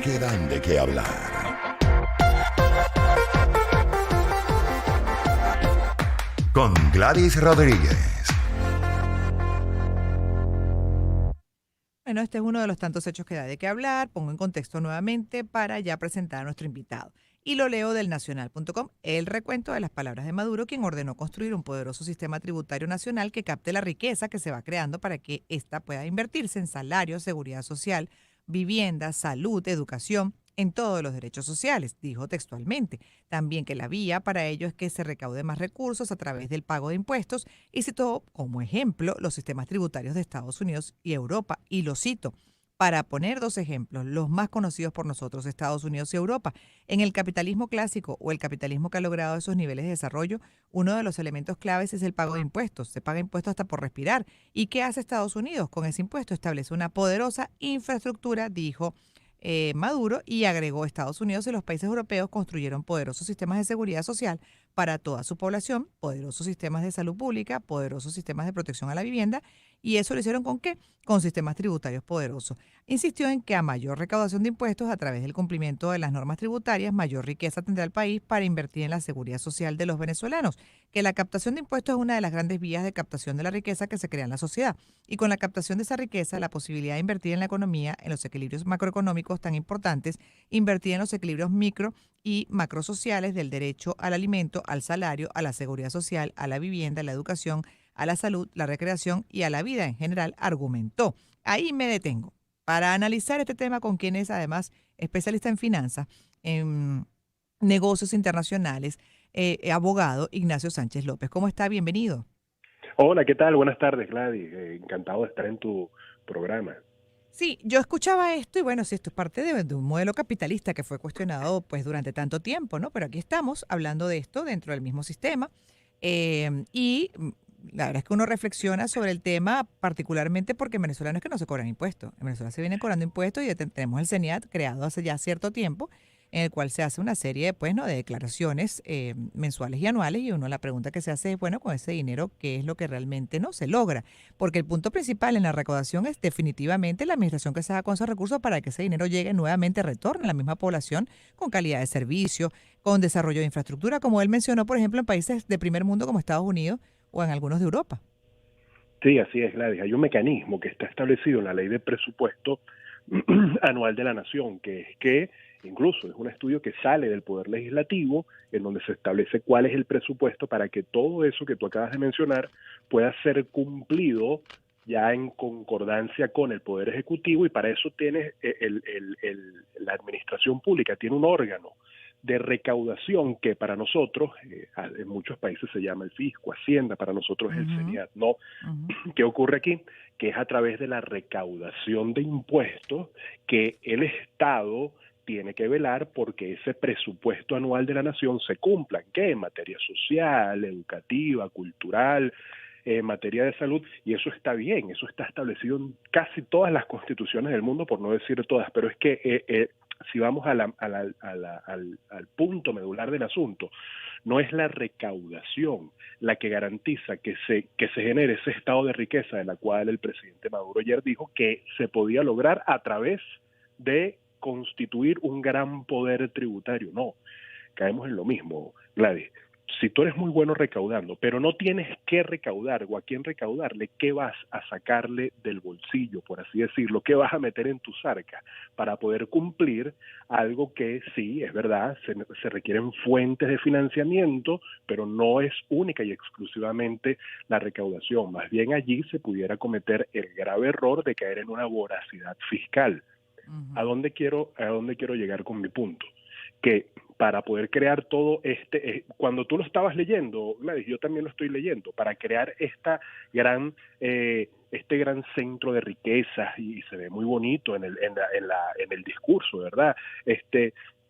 temas que dan de qué hablar. Con Gladys Rodríguez. Bueno, este es uno de los tantos hechos que da de qué hablar. Pongo en contexto nuevamente para ya presentar a nuestro invitado. Y lo leo del nacional.com, el recuento de las palabras de Maduro, quien ordenó construir un poderoso sistema tributario nacional que capte la riqueza que se va creando para que ésta pueda invertirse en salarios, seguridad social, vivienda, salud, educación, en todos los derechos sociales, dijo textualmente. También que la vía para ello es que se recaude más recursos a través del pago de impuestos y citó como ejemplo los sistemas tributarios de Estados Unidos y Europa. Y lo cito. Para poner dos ejemplos, los más conocidos por nosotros, Estados Unidos y Europa. En el capitalismo clásico o el capitalismo que ha logrado esos niveles de desarrollo, uno de los elementos claves es el pago de impuestos. Se paga impuestos hasta por respirar. ¿Y qué hace Estados Unidos con ese impuesto? Establece una poderosa infraestructura, dijo Maduro, y agregó: Estados Unidos y los países europeos construyeron poderosos sistemas de seguridad social para toda su población, poderosos sistemas de salud pública, poderosos sistemas de protección a la vivienda. ¿Y eso lo hicieron con qué? Con sistemas tributarios poderosos. Insistió en que a mayor recaudación de impuestos a través del cumplimiento de las normas tributarias, mayor riqueza tendrá el país para invertir en la seguridad social de los venezolanos, que la captación de impuestos es una de las grandes vías de captación de la riqueza que se crea en la sociedad. Y con la captación de esa riqueza, la posibilidad de invertir en la economía, en los equilibrios macroeconómicos tan importantes, invertir en los equilibrios micro y macrosociales del derecho al alimento, al salario, a la seguridad social, a la vivienda, a la educación, a la salud, la recreación y a la vida en general, argumentó. Ahí me detengo para analizar este tema con quien es además especialista en finanzas, en negocios internacionales, abogado Ignacio Sánchez López. ¿Cómo está? Bienvenido. Hola, ¿qué tal? Buenas tardes, Gladys. Encantado de estar en tu programa. Sí, yo escuchaba esto y bueno, sí, esto es parte de un modelo capitalista que fue cuestionado pues durante tanto tiempo, ¿no? Pero aquí estamos hablando de esto dentro del mismo sistema la verdad es que uno reflexiona sobre el tema particularmente porque en Venezuela no es que no se cobran impuestos. En Venezuela se vienen cobrando impuestos y ya tenemos el CENIAT creado hace ya cierto tiempo en el cual se hace una serie pues, ¿no? de declaraciones mensuales y anuales y uno la pregunta que se hace es, bueno, con ese dinero, ¿qué es lo que realmente no se logra? Porque el punto principal en la recaudación es definitivamente la administración que se haga con esos recursos para que ese dinero llegue nuevamente, retorne a la misma población con calidad de servicio, con desarrollo de infraestructura, como él mencionó, por ejemplo, en países de primer mundo como Estados Unidos o en algunos de Europa. Sí, así es, Gladys. Hay un mecanismo que está establecido en la Ley de Presupuesto Anual de la Nación, que es que incluso es un estudio que sale del Poder Legislativo, en donde se establece cuál es el presupuesto para que todo eso que tú acabas de mencionar pueda ser cumplido ya en concordancia con el Poder Ejecutivo, y para eso tienes la administración pública, tiene un órgano de recaudación que para nosotros, en muchos países se llama el fisco, Hacienda, para nosotros es el CENIAT, ¿no? ¿Qué ocurre aquí? Que es a través de la recaudación de impuestos que el Estado tiene que velar porque ese presupuesto anual de la nación se cumpla. ¿En qué? En materia social, educativa, cultural, en materia de salud, y eso está bien, eso está establecido en casi todas las constituciones del mundo, por no decir todas, pero es que si vamos al punto medular del asunto, no es la recaudación la que garantiza que se genere ese estado de riqueza de la cual el presidente Maduro ayer dijo que se podía lograr a través de constituir un gran poder tributario. No, caemos en lo mismo, Gladys. Si tú eres muy bueno recaudando, pero no tienes que recaudar o a quién recaudarle, ¿qué vas a sacarle del bolsillo, por así decirlo? ¿Qué vas a meter en tus arcas para poder cumplir algo que sí, es verdad, se requieren fuentes de financiamiento, pero no es única y exclusivamente la recaudación? Más bien allí se pudiera cometer el grave error de caer en una voracidad fiscal. ¿A dónde quiero llegar con mi punto? Que para poder crear todo cuando tú lo estabas leyendo, Gladys, yo también lo estoy leyendo, para crear este gran centro de riquezas, y se ve muy bonito en el discurso, ¿verdad?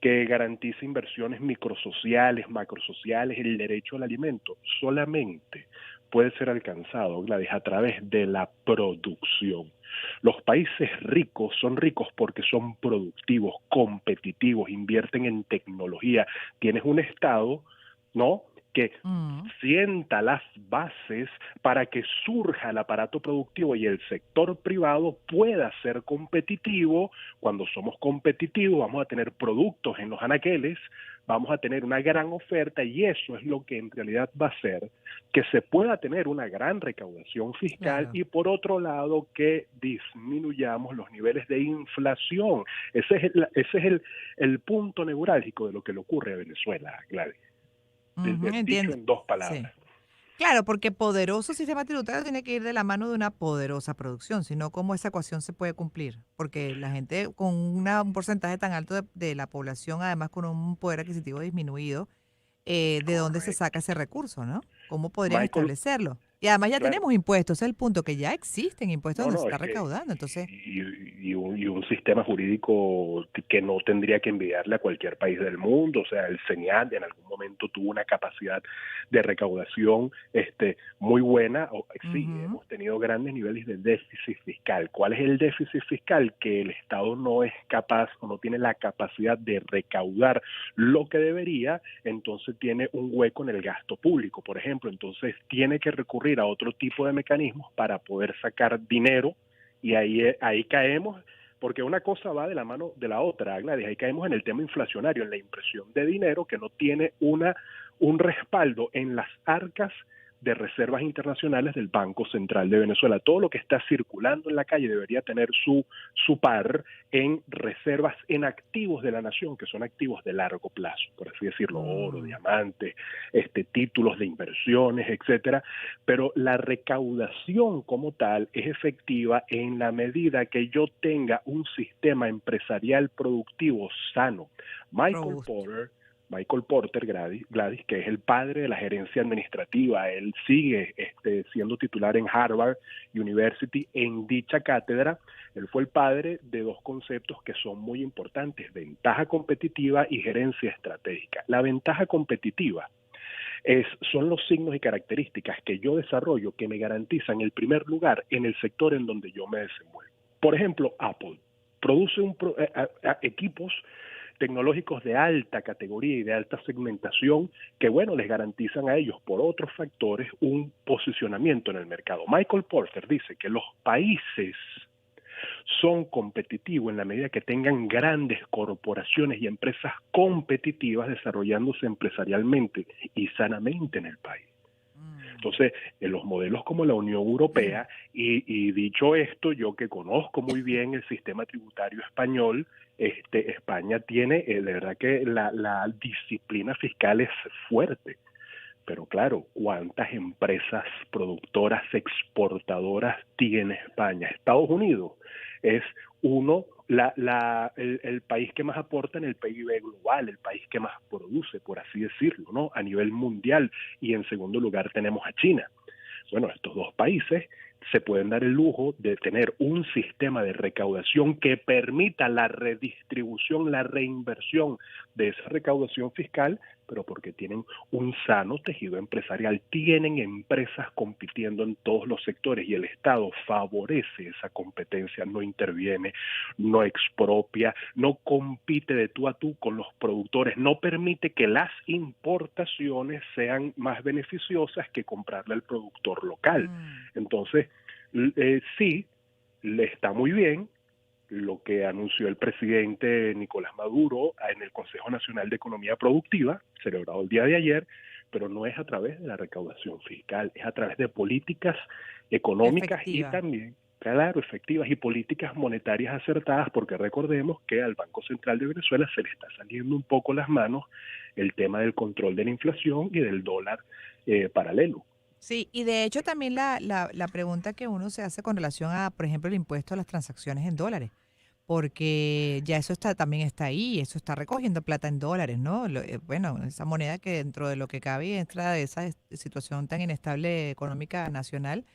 Que garantiza inversiones microsociales, macrosociales, el derecho al alimento, solamente puede ser alcanzado, Gladys, a través de la producción. Los países ricos son ricos porque son productivos, competitivos, invierten en tecnología. Tienes un Estado, ¿no?, que Mm, sienta las bases para que surja el aparato productivo y el sector privado pueda ser competitivo. Cuando somos competitivos vamos a tener productos en los anaqueles, vamos a tener una gran oferta y eso es lo que en realidad va a hacer que se pueda tener una gran recaudación fiscal claro. y por otro lado que disminuyamos los niveles de inflación. Ese es el punto neurálgico de lo que le ocurre a Venezuela, Gladys. Ujú, Dicho entiendo. en dos palabras. Sí. Claro, porque poderoso sistema tributario tiene que ir de la mano de una poderosa producción, si no, ¿cómo esa ecuación se puede cumplir? Porque la gente con un porcentaje tan alto de la población, además con un poder adquisitivo disminuido, ¿de dónde se saca Correcto. ese recurso, no? ¿Cómo podrían Michael, establecerlo? Y además ya claro, tenemos impuestos, ese es el punto, que ya existen impuestos no, donde se no, está es que recaudando. Entonces, y un sistema jurídico que no tendría que envidiarle a cualquier país del mundo. O sea, el CENIAT en algún momento tuvo una capacidad de recaudación muy buena. Sí, ujú, hemos tenido grandes niveles de déficit fiscal. ¿Cuál es el déficit fiscal? Que el Estado no es capaz o no tiene la capacidad de recaudar lo que debería, entonces tiene un hueco en el gasto público, por ejemplo. Entonces tiene que recurrir a otro tipo de mecanismos para poder sacar dinero y ahí caemos, porque una cosa va de la mano de la otra, Gladys. Ahí caemos en el tema inflacionario, en la impresión de dinero que no tiene un respaldo en las arcas de reservas internacionales del Banco Central de Venezuela. Todo lo que está circulando en la calle debería tener su par en reservas, en activos de la nación, que son activos de largo plazo, por así decirlo, oro, mm, diamantes, títulos de inversiones, etcétera. Pero la recaudación como tal es efectiva en la medida que yo tenga un sistema empresarial productivo sano. Michael robusto. Porter Michael Porter Gladys, que es el padre de la gerencia administrativa. Él sigue siendo titular en Harvard University en dicha cátedra. Él fue el padre de dos conceptos que son muy importantes: ventaja competitiva y gerencia estratégica. La ventaja competitiva son los signos y características que yo desarrollo que me garantizan el primer lugar en el sector en donde yo me desenvuelvo. Por ejemplo, Apple produce equipos tecnológicos de alta categoría y de alta segmentación que, bueno, les garantizan a ellos por otros factores un posicionamiento en el mercado. Michael Porter dice que los países son competitivos en la medida que tengan grandes corporaciones y empresas competitivas desarrollándose empresarialmente y sanamente en el país. Mm. Entonces, en los modelos como la Unión Europea, y dicho esto, yo que conozco muy bien el sistema tributario español, España tiene, de verdad que la disciplina fiscal es fuerte. Pero claro, ¿cuántas empresas productoras, exportadoras tiene España? Estados Unidos es el país que más aporta en el PIB global, el país que más produce, por así decirlo, ¿no? A nivel mundial. Y en segundo lugar tenemos a China. Bueno, estos dos países se pueden dar el lujo de tener un sistema de recaudación que permita la redistribución, la reinversión de esa recaudación fiscal, pero porque tienen un sano tejido empresarial, tienen empresas compitiendo en todos los sectores y el Estado favorece esa competencia, no interviene, no expropia, no compite de tú a tú con los productores, no permite que las importaciones sean más beneficiosas que comprarle al productor local. Mm. Entonces, sí, le está muy bien lo que anunció el presidente Nicolás Maduro en el Consejo Nacional de Economía Productiva, celebrado el día de ayer, pero no es a través de la recaudación fiscal, es a través de políticas económicas y Efectiva. también, claro, efectivas y políticas monetarias acertadas, porque recordemos que al Banco Central de Venezuela se le está saliendo un poco las manos el tema del control de la inflación y del dólar paralelo. Sí, y de hecho también la pregunta que uno se hace con relación a, por ejemplo, el impuesto a las transacciones en dólares, porque ya eso también está ahí, eso está recogiendo plata en dólares, ¿no? Bueno, esa moneda que dentro de lo que cabe entra de esa situación tan inestable económica nacional,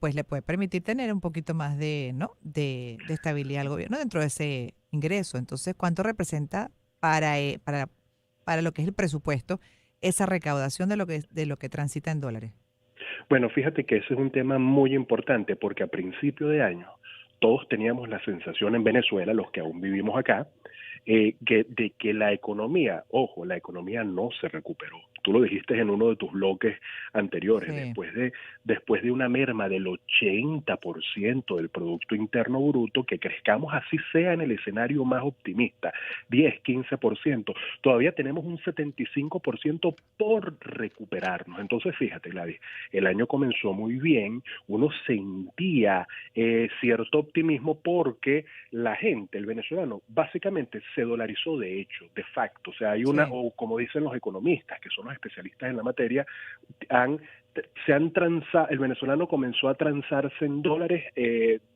pues le puede permitir tener un poquito más de, ¿no? De estabilidad al gobierno dentro de ese ingreso. Entonces, ¿cuánto representa para lo que es el presupuesto esa recaudación de lo que transita en dólares? Bueno, fíjate que ese es un tema muy importante porque a principio de año todos teníamos la sensación en Venezuela, los que aún vivimos acá, de que la economía, ojo, la economía no se recuperó. tú lo dijiste en uno de tus bloques anteriores, Sí. después de una merma del 80% del Producto Interno Bruto, que crezcamos así sea en el escenario más optimista, 10, 15%, todavía tenemos un 75% por recuperarnos. Entonces, fíjate, Gladys, el año comenzó muy bien, uno sentía cierto optimismo porque la gente, el venezolano, básicamente se dolarizó de hecho, de facto. O sea, hay una, Sí. o como dicen los economistas, que son los especialistas en la materia, han, se han transado, el venezolano comenzó a transarse en dólares,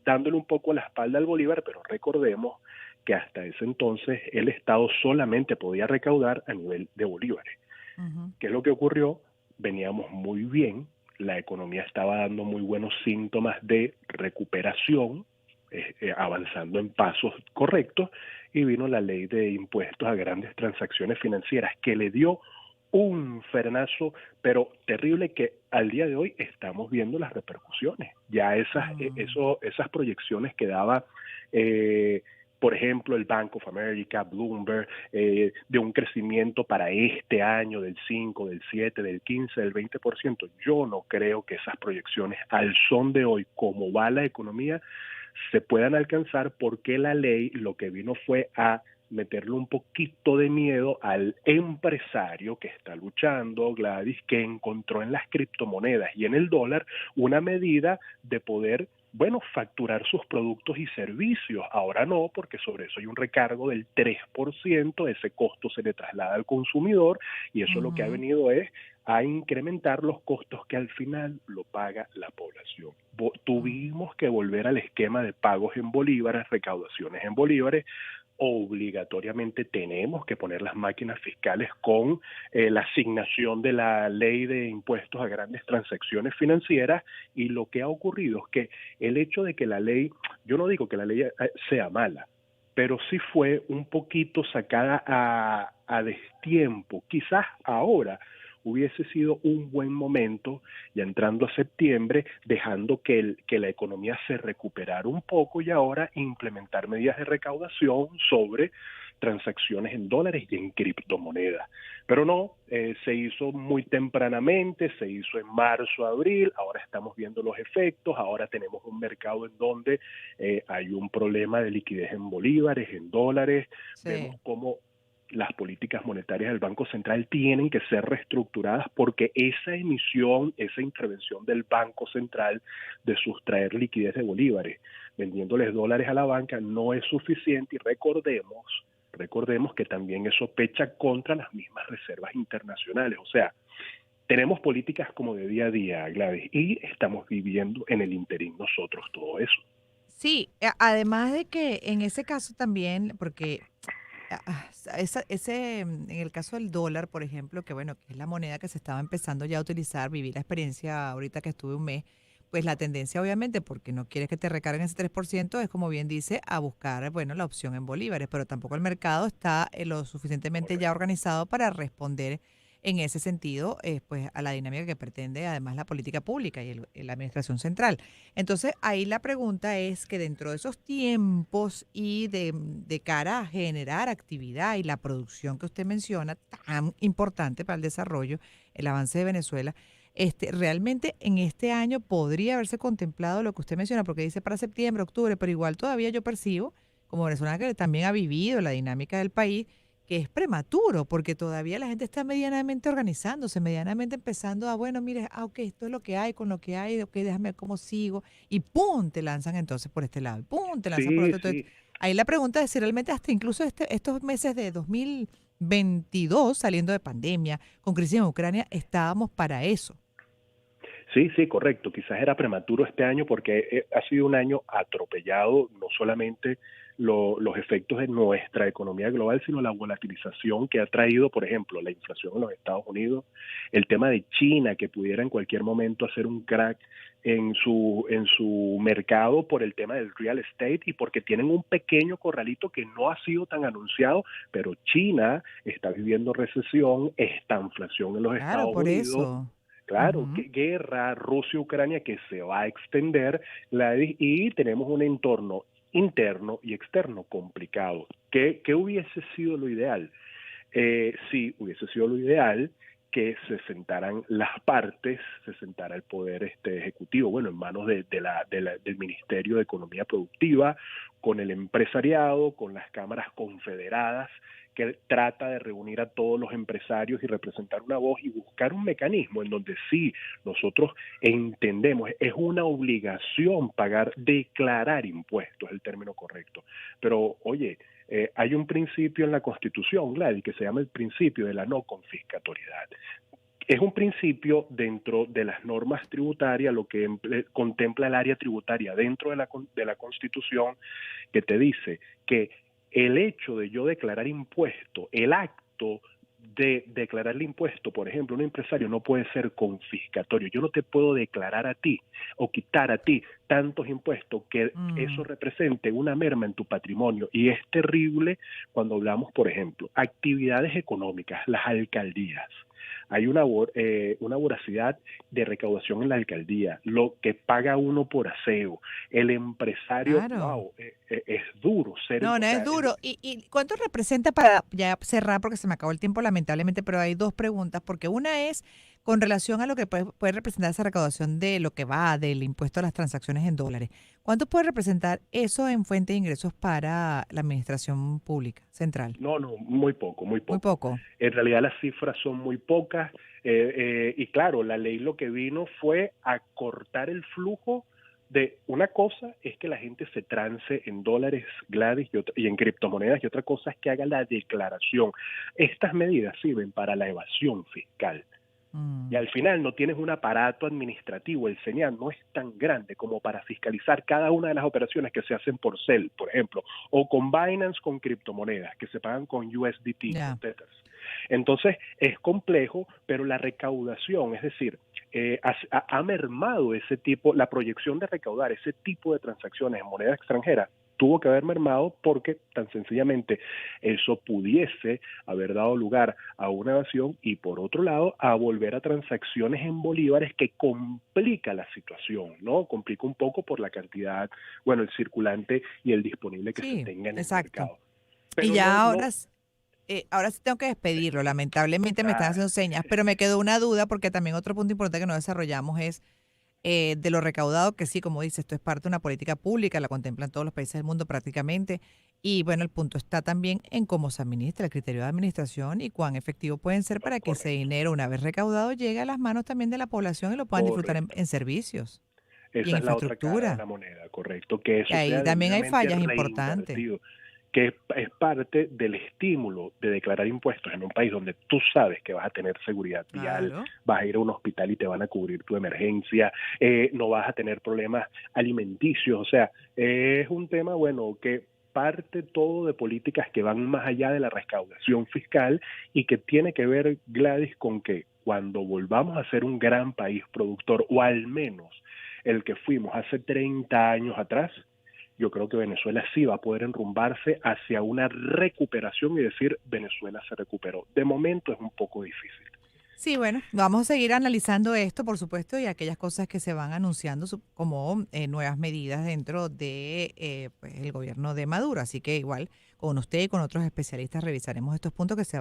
dándole un poco la espalda al bolívar, pero recordemos que hasta ese entonces el Estado solamente podía recaudar a nivel de bolívares. Ujú. ¿Qué es lo que ocurrió? Veníamos muy bien, la economía estaba dando muy buenos síntomas de recuperación, avanzando en pasos correctos, y vino la ley de impuestos a grandes transacciones financieras que le dio un frenazo, pero terrible, que al día de hoy estamos viendo las repercusiones. Ya Mm. esas proyecciones que daba, eh, por ejemplo, el Bank of America, Bloomberg, de un crecimiento para este año del 5, del 7, del 15, del 20%, yo no creo que esas proyecciones al son de hoy, como va la economía, se puedan alcanzar, porque la ley lo que vino fue a meterle un poquito de miedo al empresario que está luchando, Gladys, que encontró en las criptomonedas y en el dólar una medida de poder, bueno, facturar sus productos y servicios. Ahora no, porque sobre eso hay un recargo del 3%, ese costo se le traslada al consumidor, y eso lo que ha Ujú. venido es a incrementar los costos que al final lo paga la población. Ujú. Tuvimos que volver al esquema de pagos en bolívares, recaudaciones en bolívares. Obligatoriamente tenemos que poner las máquinas fiscales con la asignación de la ley de impuestos a grandes transacciones financieras, y lo que ha ocurrido es que el hecho de que la ley, yo no digo que la ley sea mala, pero sí fue un poquito sacada a destiempo. Quizás ahora hubiese sido un buen momento, ya entrando a septiembre, dejando que la economía se recuperara un poco, y ahora implementar medidas de recaudación sobre transacciones en dólares y en criptomonedas. Pero no, se hizo muy tempranamente, se hizo en marzo, abril, ahora estamos viendo los efectos, ahora tenemos un mercado en donde hay un problema de liquidez en bolívares, en dólares, vemos Sí. cómo las políticas monetarias del Banco Central tienen que ser reestructuradas, porque esa emisión, esa intervención del Banco Central de sustraer liquidez de bolívares, vendiéndoles dólares a la banca, no es suficiente, y recordemos que también eso pecha contra las mismas reservas internacionales. O sea, tenemos políticas como de día a día, Gladys, y estamos viviendo en el interín nosotros todo eso. Sí, además de que en ese caso también, porque en el caso del dólar, por ejemplo, que bueno, que es la moneda que se estaba empezando ya a utilizar, viví la experiencia ahorita que estuve un mes, pues la tendencia obviamente, porque no quieres que te recarguen ese 3%, es como bien dice, a buscar, bueno, la opción en bolívares, pero tampoco el mercado está lo suficientemente ya Correcto. organizado para responder en ese sentido, pues a la dinámica que pretende además la política pública y la administración central. Entonces, ahí la pregunta es que dentro de esos tiempos y de cara a generar actividad y la producción que usted menciona, tan importante para el desarrollo, el avance de Venezuela, realmente en este año podría haberse contemplado lo que usted menciona, porque dice para septiembre, octubre, pero igual todavía yo percibo, como venezolana que también ha vivido la dinámica del país, que es prematuro, porque todavía la gente está medianamente organizándose, medianamente empezando a, bueno, mire, ok, esto es lo que hay, con lo que hay, ok, déjame ver cómo sigo, y ¡pum! Te lanzan entonces por este lado, y ¡pum! Te lanzan por Sí, otro. Entonces, sí. ahí la pregunta es si realmente hasta incluso estos meses de 2022, saliendo de pandemia, con crisis en Ucrania, estábamos para eso. Sí, sí, correcto. Quizás era prematuro este año porque ha sido un año atropellado, no solamente los efectos de nuestra economía global, sino la volatilización que ha traído, por ejemplo, la inflación en los Estados Unidos, el tema de China, que pudiera en cualquier momento hacer un crack en su mercado por el tema del real estate, y porque tienen un pequeño corralito que no ha sido tan anunciado, pero China está viviendo recesión, estanflación en los Claro, Estados por Unidos. eso. Claro, Ujú. guerra Rusia-Ucrania que se va a extender, Gladys, y tenemos un entorno interno y externo complicado. ¿Qué hubiese sido lo ideal? Sí, hubiese sido lo ideal que se sentaran las partes, se sentara el poder ejecutivo, bueno, en manos del Ministerio de Economía Productiva, con el empresariado, con las cámaras confederadas, que trata de reunir a todos los empresarios y representar una voz y buscar un mecanismo en donde sí nosotros entendemos, es una obligación declarar impuestos, es el término correcto. Pero, oye, hay un principio en la Constitución, Gladys, que se llama el principio de la no confiscatoriedad. Es un principio dentro de las normas tributarias, lo que contempla el área tributaria dentro de la Constitución, que te dice que el hecho de yo declarar impuesto, el acto de declarar el impuesto, por ejemplo, un empresario no puede ser confiscatorio. Yo no te puedo declarar a ti o quitar a ti tantos impuestos que eso represente una merma en tu patrimonio. Y es terrible cuando hablamos, por ejemplo, actividades económicas, las alcaldías. Hay una voracidad de recaudación en la alcaldía, lo que paga uno por aseo, el empresario, Claro. es duro ser. No, no es duro. ¿Y cuánto representa para ya cerrar, porque se me acabó el tiempo lamentablemente, pero hay dos preguntas, porque una es con relación a lo que puede representar esa recaudación de lo que va del impuesto a las transacciones en dólares. ¿Cuánto puede representar eso en fuente de ingresos para la administración pública central? No, muy poco, muy Muy poco. poco. En realidad las cifras son muy pocas y claro, la ley lo que vino fue a cortar el flujo de una cosa es que la gente se trance en dólares, Gladys, y en criptomonedas, y otra cosa es que haga la declaración. Estas medidas sirven para la evasión fiscal. Y al final no tienes un aparato administrativo, el señal no es tan grande como para fiscalizar cada una de las operaciones que se hacen por Cel, por ejemplo, o con Binance con criptomonedas, que se pagan con USDT, con Tethers. Entonces es complejo, pero la recaudación, es decir, ha mermado la proyección de recaudar ese tipo de transacciones en moneda extranjera, tuvo que haber mermado porque tan sencillamente eso pudiese haber dado lugar a una evasión y por otro lado a volver a transacciones en bolívares que complica la situación, ¿no? Complica un poco por la cantidad, bueno, el circulante y el disponible que se tenga en el mercado. Pero y ya ahora sí tengo que despedirlo, lamentablemente me están haciendo señas, pero me quedó una duda porque también otro punto importante que no desarrollamos es de lo recaudado, que sí, como dice, esto es parte de una política pública, la contemplan todos los países del mundo prácticamente. Y bueno, el punto está también en cómo se administra, el criterio de administración y cuán efectivo pueden ser para que ese dinero, una vez recaudado, llegue a las manos también de la población y lo puedan disfrutar en servicios y en Esa es la otra cara de infraestructura. la moneda, correcto, que eso Y ahí sea también hay debidamente fallas importantes. reinvertido, que es parte del estímulo de declarar impuestos en un país donde tú sabes que vas a tener seguridad vial, Claro. vas a ir a un hospital y te van a cubrir tu emergencia, no vas a tener problemas alimenticios, o sea, es un tema, bueno, que parte todo de políticas que van más allá de la recaudación fiscal y que tiene que ver, Gladys, con que cuando volvamos a ser un gran país productor, o al menos el que fuimos hace 30 años atrás, yo creo que Venezuela sí va a poder enrumbarse hacia una recuperación y decir Venezuela se recuperó. De momento es un poco difícil. Sí, bueno, vamos a seguir analizando esto, por supuesto, y aquellas cosas que se van anunciando como nuevas medidas dentro de pues, el gobierno de Maduro. Así que igual con usted y con otros especialistas revisaremos estos puntos que se